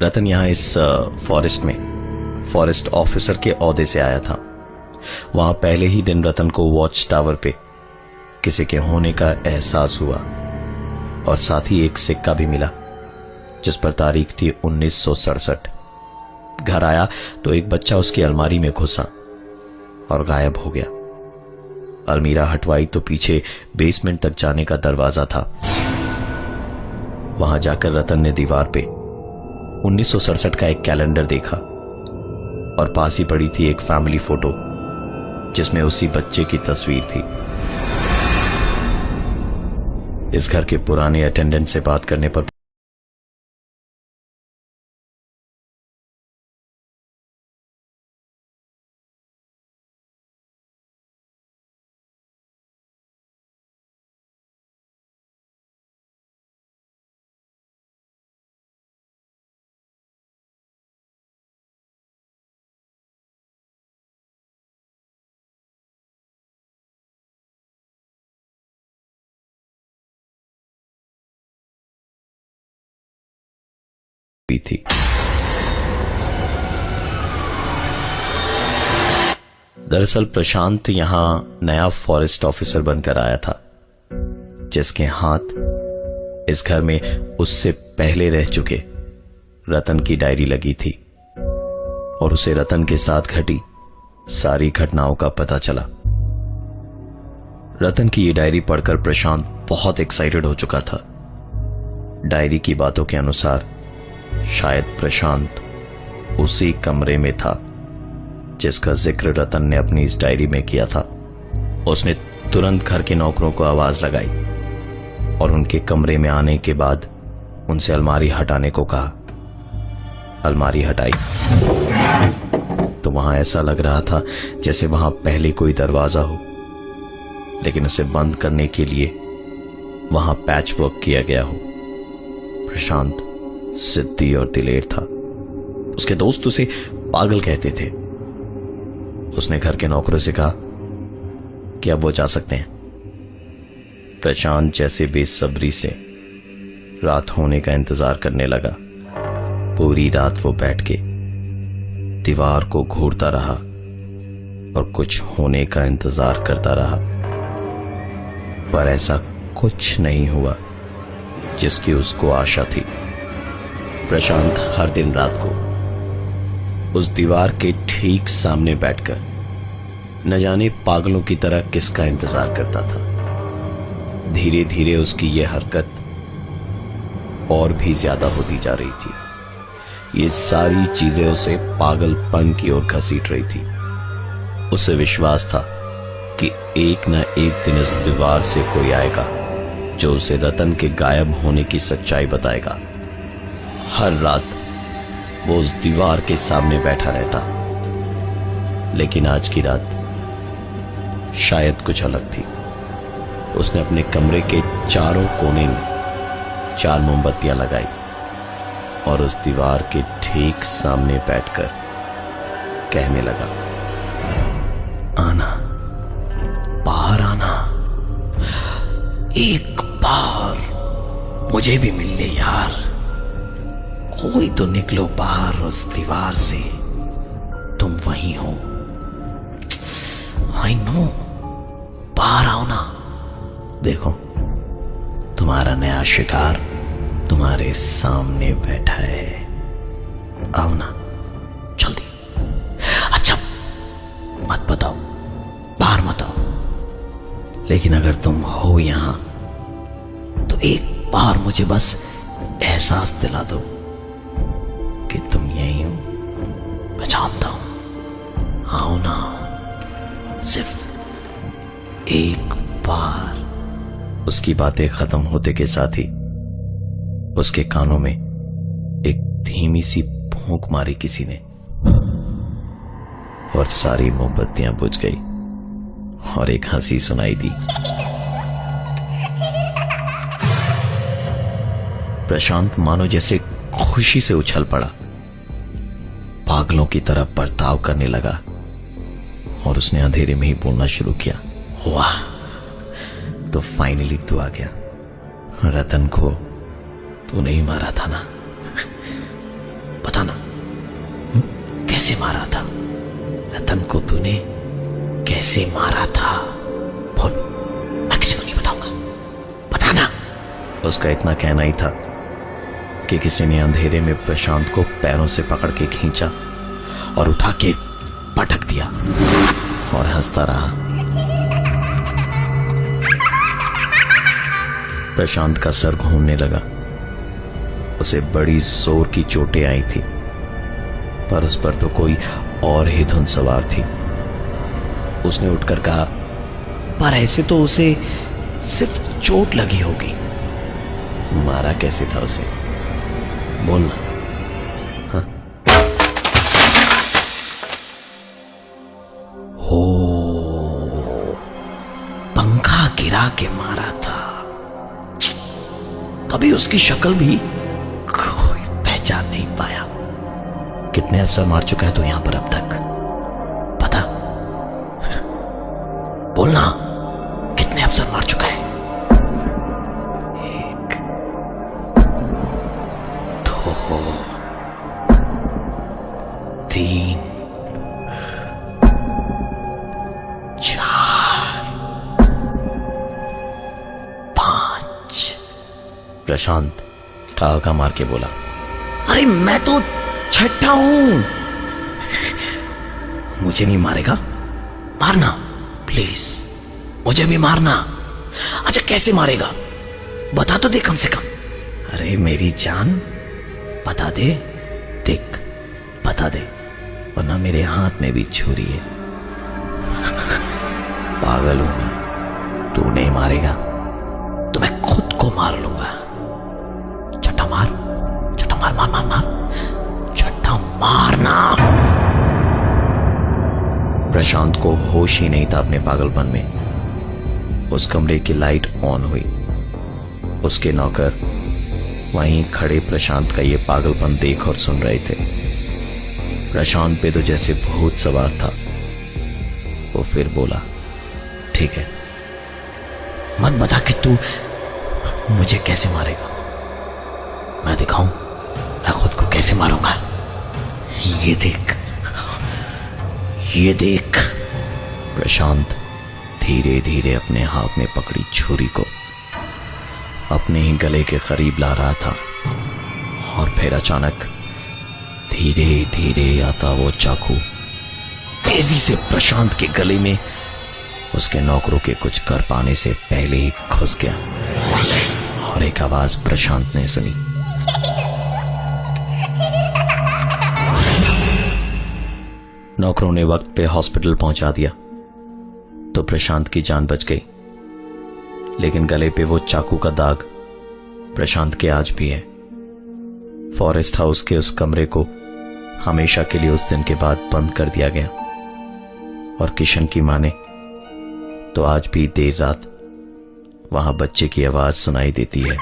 रतन यहाँ इस फॉरेस्ट में फॉरेस्ट ऑफिसर के ओहदे से आया था। वहां पहले ही दिन रतन को वॉच टावर पे किसी के होने का एहसास हुआ और साथ ही एक सिक्का भी मिला जिस पर तारीख थी 1967। घर आया तो एक बच्चा उसकी अलमारी में घुसा और गायब हो गया। अलमीरा हटवाई तो पीछे बेसमेंट तक जाने का दरवाजा था। वहां जाकर रतन ने दीवार पे 1967 का एक कैलेंडर देखा और पास ही पड़ी थी एक फैमिली फोटो जिसमें उसी बच्चे की तस्वीर थी। इस घर के पुराने अटेंडेंट से बात करने पर भी थी। दरअसल प्रशांत यहां नया फॉरेस्ट ऑफिसर बनकर आया था जिसके हाथ इस घर में उससे पहले रह चुके रतन की डायरी लगी थी और उसे रतन के साथ घटी सारी घटनाओं का पता चला। रतन की ये डायरी पढ़कर प्रशांत बहुत एक्साइटेड हो चुका था। डायरी की बातों के अनुसार शायद प्रशांत उसी कमरे में था जिसका जिक्र रतन ने अपनी इस डायरी में किया था। उसने तुरंत घर के नौकरों को आवाज लगाई और उनके कमरे में आने के बाद उनसे अलमारी हटाने को कहा। अलमारी हटाई तो वहां ऐसा लग रहा था जैसे वहां पहले कोई दरवाजा हो, लेकिन उसे बंद करने के लिए वहां पैच वर्क किया गया हो। प्रशांत सिद्धि और दिलेर था। उसके दोस्त उसे पागल कहते थे। उसने घर के नौकरों से कहा कि अब वो जा सकते हैं। प्रशांत जैसे बेसब्री से रात होने का इंतजार करने लगा। पूरी रात वो बैठ के दीवार को घूरता रहा और कुछ होने का इंतजार करता रहा, पर ऐसा कुछ नहीं हुआ जिसकी उसको आशा थी। प्रशांत हर दिन रात को उस दीवार के ठीक सामने बैठकर न जाने पागलों की तरह किसका इंतजार करता था। धीरे धीरे उसकी यह हरकत और भी ज्यादा होती जा रही थी। ये सारी चीजें उसे पागलपन की ओर घसीट रही थी। उसे विश्वास था कि एक न एक दिन इस दीवार से कोई आएगा जो उसे रतन के गायब होने की सच्चाई बताएगा। हर रात वो उस दीवार के सामने बैठा रहता, लेकिन आज की रात शायद कुछ अलग थी। उसने अपने कमरे के चारों कोने में 4 मोमबत्तियां लगाई और उस दीवार के ठीक सामने बैठकर कहने लगा, आना, बाहर आना, एक बार मुझे भी मिल ले यार, कोई तो निकलो बाहर उस दीवार से, तुम वहीं हो, आई नो, बाहर आओ ना, देखो तुम्हारा नया शिकार तुम्हारे सामने बैठा है, आओ ना जल्दी। अच्छा मत बताओ, बाहर मत आओ, लेकिन अगर तुम हो यहां तो एक बार मुझे बस एहसास दिला दो कि तुम यही हो। मैं जानता हूं, आओ ना, सिर्फ एक बार। उसकी बातें खत्म होते के साथ ही उसके कानों में एक धीमी सी फूंक मारी किसी ने और सारी मोमबत्तियां बुझ गई और एक हंसी सुनाई दी। प्रशांत मानो जैसे खुशी से उछल पड़ा, पागलों की तरह बर्ताव करने लगा और उसने अंधेरे में ही बोलना शुरू किया, वाह, तो फाइनली तू आ गया। रतन को तू नहीं मारा था ना? कैसे मारा था? रतन को तूने कैसे मारा था? बोल, मैं किसी को नहीं बताऊंगा, बताना। उसका इतना कहना ही था कि किसी ने अंधेरे में प्रशांत को पैरों से पकड़ के खींचा और उठा के पटक दिया और हंसता रहा। प्रशांत का सर घूमने लगा। उसे बड़ी जोर की चोटें आई थी, पर उस पर तो कोई और ही धुन सवार थी। उसने उठकर कहा, पर ऐसे तो उसे सिर्फ चोट लगी होगी। मारा कैसे था उसे? बोलना। हाँ? हो, पंखा गिरा के मारा था। तभी उसकी शक्ल भी कोई पहचान नहीं पाया। कितने अफसर मार चुका है तू यहां पर अब तक, पता? बोलना, कितने अफसर मार चुका है? 1 2 3 4 5। प्रशांत ठहाका मार के बोला, अरे मैं तो छठा हूं। मुझे नहीं मारेगा? मारना प्लीज, मुझे भी मारना। अच्छा कैसे मारेगा, बता तो दे कम से कम। अरे मेरी जान, बता दे, देख बता दे, वरना मेरे हाथ में भी छुरी है। पागल हूं मैं, तू नहीं मारेगा तो मैं खुद को मार लूंगा। छठा मार, छठा मार, मार मार मार, छठा मारना। प्रशांत को होश ही नहीं था अपने पागलपन में। उस कमरे की लाइट ऑन हुई। उसके नौकर वहीं खड़े प्रशांत का ये पागलपन देख और सुन रहे थे। प्रशांत पे तो जैसे भूत सवार था। वो फिर बोला, ठीक है, मत बता कि तू मुझे कैसे मारेगा। मैं दिखाऊं मैं खुद को कैसे मारूंगा। ये देख, ये देख। प्रशांत धीरे धीरे अपने हाथ में पकड़ी छुरी को अपने ही गले के करीब ला रहा था, और फिर अचानक धीरे धीरे आता वो चाकू तेजी से प्रशांत के गले में उसके नौकरों के कुछ कर पाने से पहले ही घुस गया। और एक आवाज प्रशांत ने सुनी, नौकरों ने वक्त पे हॉस्पिटल पहुंचा दिया तो प्रशांत की जान बच गई। लेकिन गले पे वो चाकू का दाग प्रशांत के आज भी है। फॉरेस्ट हाउस के उस कमरे को हमेशा के लिए उस दिन के बाद बंद कर दिया गया। और किशन की मां ने तो आज भी देर रात वहां बच्चे की आवाज सुनाई देती है।